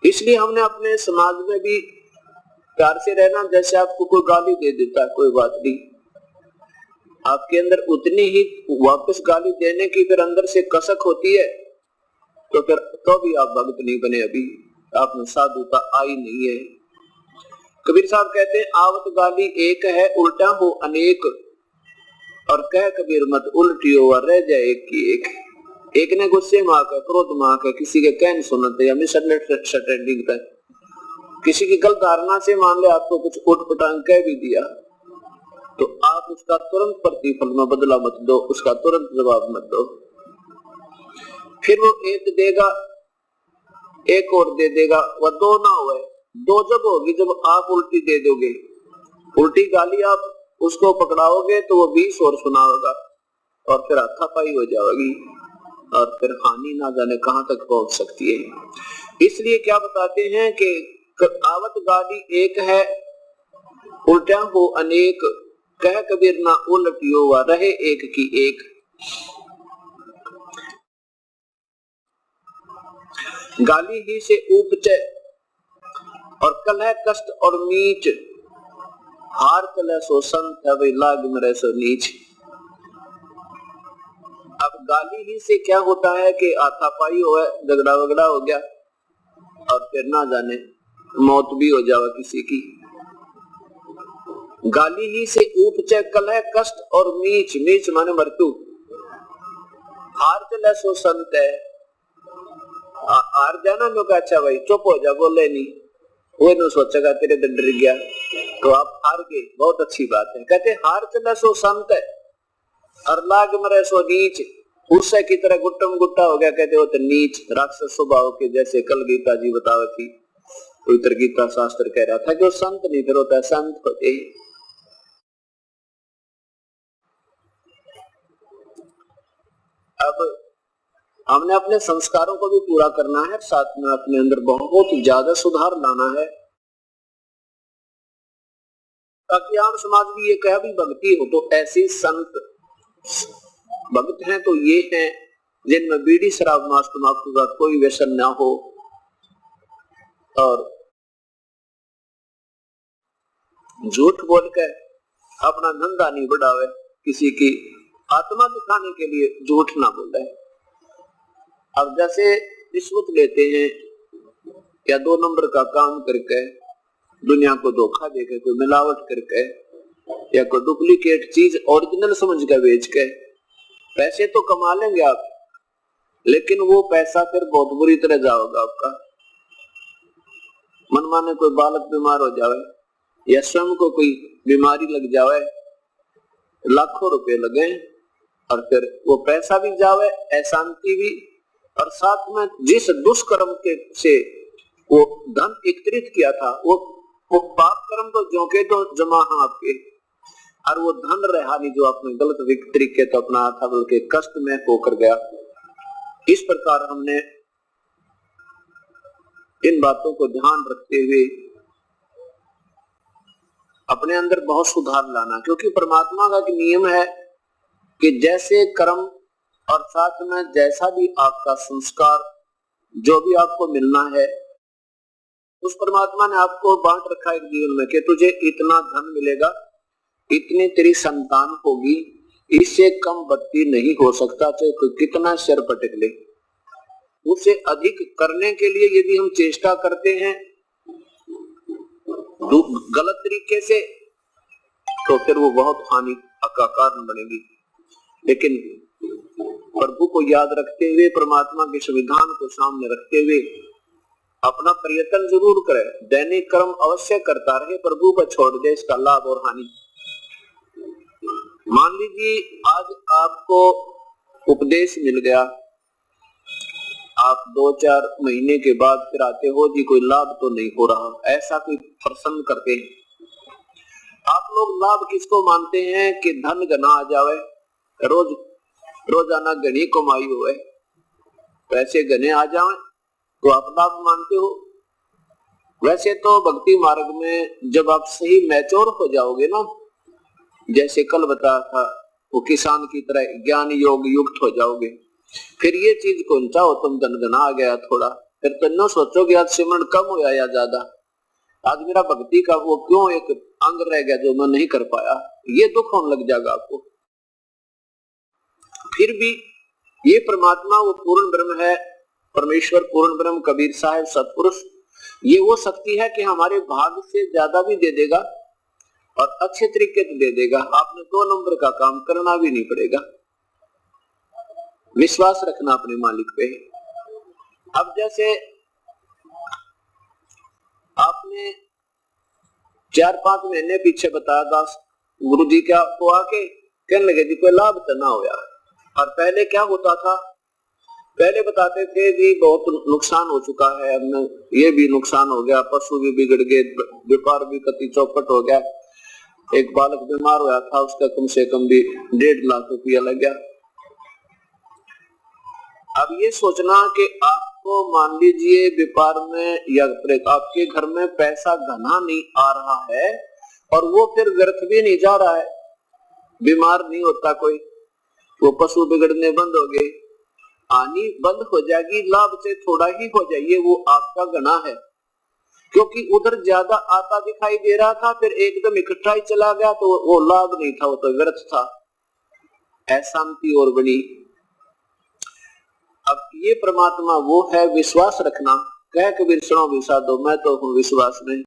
इसलिए हमने अपने समाज में भी प्यार से रहना। जैसे आपको कोई गाली दे देता है, कोई बात नहीं, आपके अंदर उतनी ही वापस गाली देने की फिर अंदर से कसक होती है, तो फिर तो भी आप भक्त नहीं बने, अभी आप में साधुता आई नहीं है। कबीर साहब कहते हैं आवत गाली एक है उल्टा हो अनेक, और कह कबीर मत उल्टी हो रह जाए एक की एक। एक ने गुस्से में आकर, क्रोध में आकर किसी के कहने सुनते या मिसअंडरस्टैंडिंग तक किसी की गलत धारणा से मान ले आपको कुछ उठपटांग कह भी दिया, तो आप उसका तुरंत प्रतिफल में बदला मत दो, उसका तुरंत जवाब मत दो। फिर वो एक देगा, एक और दे देगा, वह दो ना हुए। दो जब होगी जब आप उल्टी दे दोगे, उल्टी गाली आप उसको पकड़ाओगे तो वो 20 और सुनाओगा, और फिर हाथापाई हो जाएगी, और फिर हानि ना जाने कहां तक पहुंच सकती है। इसलिए क्या बताते हैं कि आवत गाली एक है उल्टा हो अनेक, कह कबीर ना उल्टियो व रहे एक की एक। गाली ही से उपचे और कलह कष्ट और नीच, हार चले सो संत है वे लाग मरे सो नीच। अब गाली ही से क्या होता है कि हाथापाई हो, झगड़ा वगड़ा हो गया, और फिर ना जाने मौत भी हो जाए किसी की। गाली ही से उपचे कलह कष्ट और नीच, नीच माने मृत्यु। हार चले सो संत है, हार जाना नो का अच्छा भाई चुप हो जा, बोले नहीं, वो न सोचेगा तेरे से डर गया तो आप हार गए, बहुत अच्छी बात है। कहते हार चला सो संत है और लाग मरे सो नीच, उससे की तरह गुट्टम गुट्टा हो गया, कहते हो तो नीच राक्षस स्वभाव के जैसे। कल गीता जी बतावे थी, पवित्र गीता शास्त्र कह रहा था कि वो संत नहीं फिर होता है संत होते। अब हमने अपने संस्कारों को भी पूरा करना है, साथ में अपने अंदर बहुत ज्यादा सुधार लाना है, ताकि आम समाज भी ये कहे भी भक्ति हो तो ऐसी संत भक्त हैं तो ये हैं जिनमें बीड़ी शराब मांस तंबाकू का कोई व्यसन ना हो, और झूठ बोल कर अपना धंधा नहीं बढ़ावे, किसी की आत्मा दिखाने के लिए झूठ ना बोले। अब जैसे रिश्वत लेते हैं या 2 नंबर का काम करके दुनिया को धोखा देकर, कोई मिलावट करके या कोई डुप्लीकेट चीज ओरिजिनल समझ कर बेच के पैसे तो कमा लेंगे आप, लेकिन वो पैसा फिर बहुत बुरी तरह जाएगा आपका। मनमाने कोई बालक बीमार हो जाए या स्वयं को कोई बीमारी लग जाए, लाखों रुपए लगे और फिर वो पैसा भी जावे, अशांति भी, और साथ में जिस दुष्कर्म के से वो धन एकत्रित किया था वो पाप कर्म तो जो के तो जमा है आपके, और वो धन रहा नहीं जो आपने गलत तरीके तो अपना था, बल्कि कष्ट में होकर गया। इस प्रकार हमने इन बातों को ध्यान रखते हुए अपने अंदर बहुत सुधार लाना, क्योंकि परमात्मा का एक नियम है कि जैसे कर्म और साथ में जैसा भी आपका संस्कार, जो भी आपको मिलना है, उस परमात्मा ने आपको बांट रखा है जीवन में कि तुझे इतना धन मिलेगा, इतनी तेरी संतान होगी, इससे कम बत्ती नहीं हो सकता, चाहे कोई कितना सिर पटक ले। उससे अधिक करने के लिए यदि हम चेष्टा करते हैं गलत तरीके से, तो फिर वो बहुत हानि का कारण बनेगी। लेकिन प्रभु को याद रखते हुए, परमात्मा के संविधान को सामने रखते हुए अपना प्रयत्न जरूर करे, दैनिक कर्म अवश्य करता रहे, प्रभु को छोड़ दे इसका लाभ और हानि। मान लीजिए आज आपको उपदेश मिल गया, आप 2-4 महीने के बाद फिर आते हो जी कोई लाभ तो नहीं हो रहा, ऐसा कोई प्रसन्न करते हैं। आप लोग लाभ किसको मानते हैं कि धन गना आ जावे, रोजाना घनी कमाई हुए, पैसे घने आ जाए तो आप लाभ मानते हो। वैसे तो भक्ति मार्ग में जब आप सही मैच्योर हो जाओगे ना, जैसे कल बताया था, वो किसान की तरह ज्ञान योग युक्त हो जाओगे, फिर ये चीज कौन सा हो तुम धन गना आ गया थोड़ा, फिर तो न सोचोगे आज सिमरन कम होया या ज्यादा, आज मेरा भक्ति का वो क्यों एक अंग रह गया जो मैं नहीं कर पाया, ये दुख होने लग जाएगा आपको। फिर भी ये परमात्मा वो पूर्ण ब्रह्म है, परमेश्वर पूर्ण ब्रह्म, कबीर साहब सतपुरुष, ये वो शक्ति है कि हमारे भाग से ज्यादा भी दे देगा और अच्छे तरीके से दे देगा। आपने 2 नंबर का काम करना भी नहीं पड़ेगा, विश्वास रखना अपने मालिक पे। अब जैसे आपने 4-5 महीने पीछे बताया था, गुरु जी क्या को आके कहने लगे जी कोई लाभ तो ना होया। और पहले क्या होता था, पहले बताते थे जी बहुत नुकसान हो चुका है, हमने ये भी नुकसान हो गया, पशु भी बिगड़ गए, व्यापार भी कति चौपट हो गया, एक बालक बीमार हुआ था उसका कम से कम भी 1.5 लाख रुपया लग गया। अब ये सोचना कि आपको मान लीजिए व्यापार में या आपके घर में पैसा घना नहीं आ रहा है और वो फिर व्यर्थ भी नहीं जा रहा है, बीमार नहीं होता कोई, वो पशु बिगड़ने बंद हो गए, आनी बंद हो जाएगी, लाभ से थोड़ा ही हो जाइए, वो आपका घना है, क्योंकि उधर ज्यादा आता दिखाई दे रहा था, फिर एकदम इकट्ठा ही चला गया तो वो लाभ नहीं था, वो तो व्यर्थ था, अशांति और बनी। अब ये परमात्मा वो है, विश्वास रखना, कह कबीर सुनो विषा दो, मैं तो हूँ विश्वास में।